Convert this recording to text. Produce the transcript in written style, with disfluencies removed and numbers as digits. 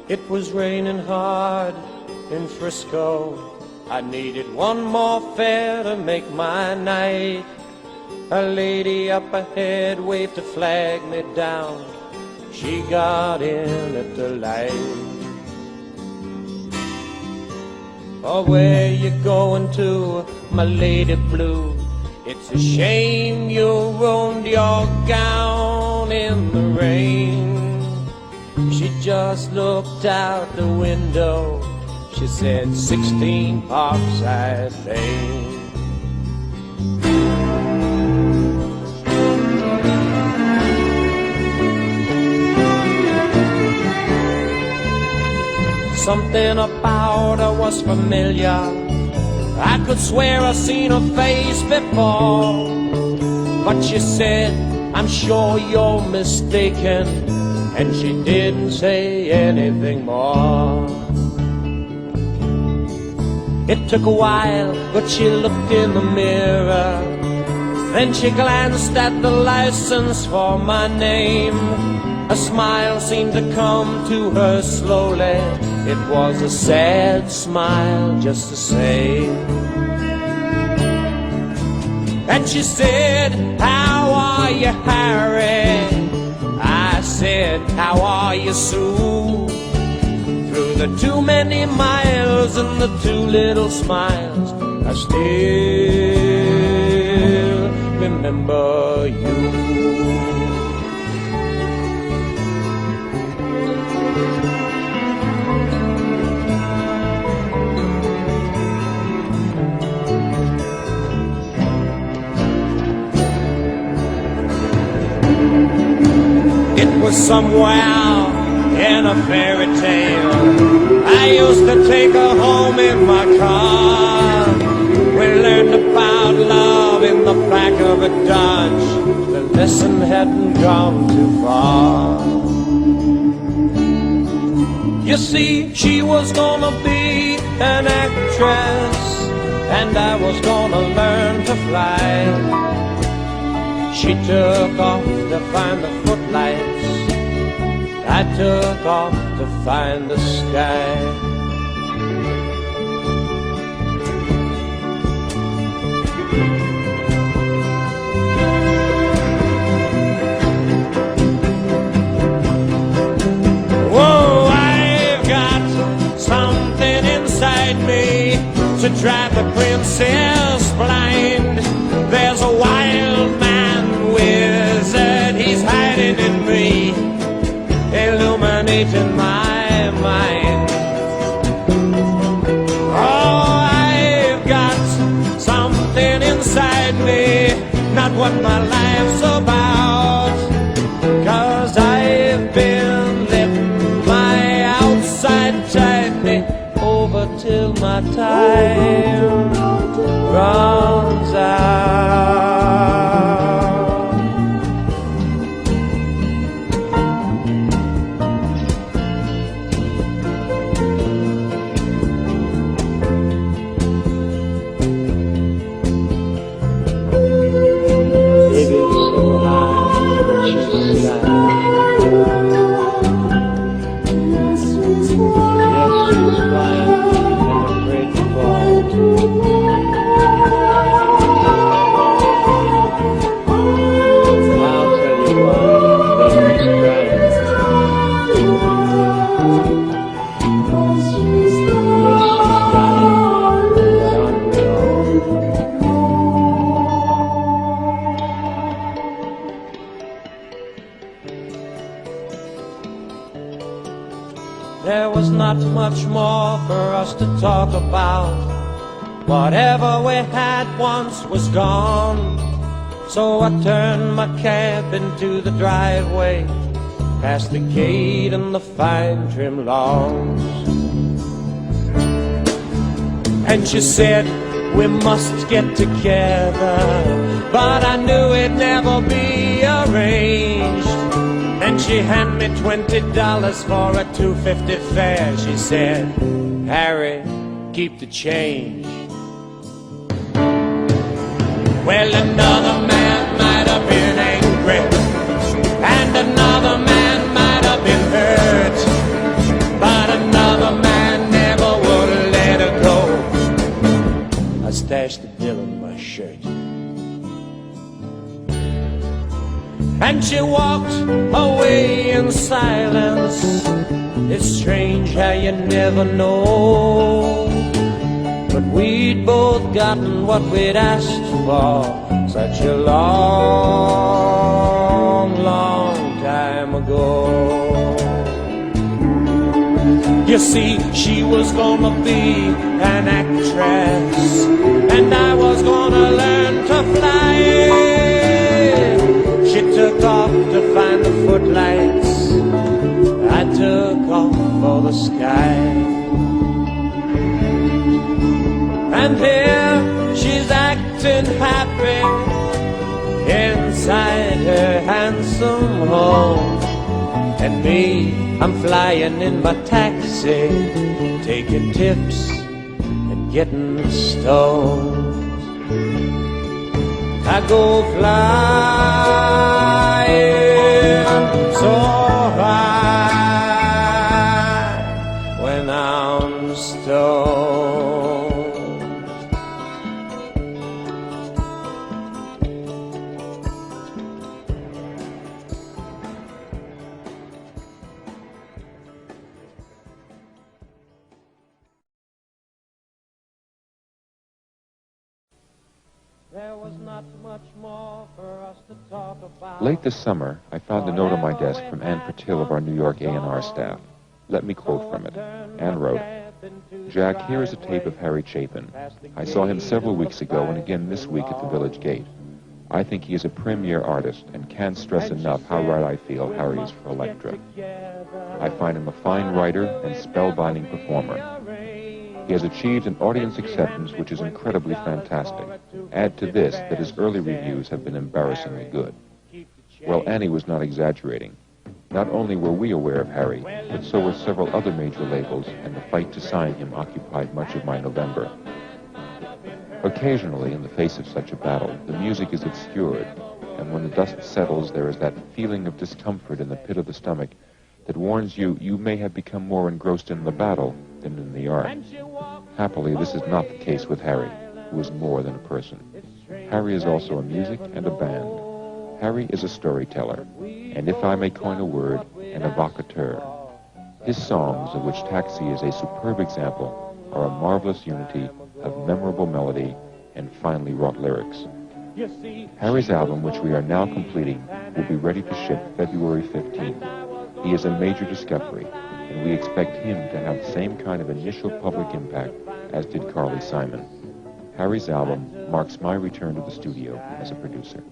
It was raining hard in Frisco. I needed one more fare to make my night. A lady up ahead waved to flag me down. She got in at the light. Oh, where you going to, my lady blue? It's a shame you ruined your gown in the rain. She just looked out the window. She said, 16 Parkside Lane. Something about her was familiar. I could swear I'd seen her face before. But she said, I'm sure you're mistaken. And she didn't say anything more. It took a while, but she looked in the mirror. Then she glanced at the license for my name. A smile seemed to come to her slowly. It was a sad smile just the same. And she said, how are you, Harry? I said, how are you, Sue? Through the too many miles and the too little smiles, I still remember you. It was somewhere in a fairy tale. I used to take her home in my car. We learned about love in the back of a Dodge. The lesson hadn't gone too far. You see, she was gonna be an actress, and I was gonna learn to fly. She took off to find the footlights. I took off to find the sky. Whoa, I've got something inside me to drive the princess blind. There's a wild man wizard, he's hiding in me, illuminating my mind. Oh, I've got something inside me, not what my life's about. 'Cause I've been letting my outside tide me over till my time runs out. There was not much more for us to talk about. Whatever we had once was gone. So I turned my cab into the driveway, past the gate and the fine trim lawns. And she said, we must get together, but I knew it'd never be arranged. And she handed me $20 for a $2.50 fare. She said, Harry, keep the change. Well, another man might have been angry, and another man might have been hurt, but stashed the bill in my shirt. And she walked away in silence. It's strange how you never know, but we'd both gotten what we'd asked for such a long, long time ago. You see, she was gonna be an actress, and I was gonna learn to fly. She took off to find the footlights, I took off for the sky. And here she's acting happy inside her handsome home, and me, I'm flying in my taxi, taking tips and getting stoned. I go flying so high when I'm stoned. There was not much more for us to talk about. Late this summer, I found a note on my desk from Ann Patil of our New York A&R staff. Let me quote from it. Ann wrote, "Jack, here is a tape of Harry Chapin. I saw him several weeks ago and again this week at the Village Gate. I think he is a premier artist and can't stress enough how right I feel Harry is for Elektra. I find him a fine writer and spellbinding performer. He has achieved an audience acceptance which is incredibly fantastic. Add to this that his early reviews have been embarrassingly good." Well, Annie was not exaggerating. Not only were we aware of Harry, but so were several other major labels, and the fight to sign him occupied much of my November. Occasionally, in the face of such a battle, the music is obscured, and when the dust settles, there is that feeling of discomfort in the pit of the stomach that warns you may have become more engrossed in the battle than in the art. Happily, this is not the case with Harry, who is more than a person. Harry is also a music and a band. Harry is a storyteller, and if I may coin a word, an evocateur. His songs, of which Taxi is a superb example, are a marvelous unity of memorable melody and finely wrought lyrics. Harry's album, which we are now completing, will be ready to ship February 15th. He is a major discovery, and we expect him to have the same kind of initial public impact as did Carly Simon. Harry's album marks my return to the studio as a producer.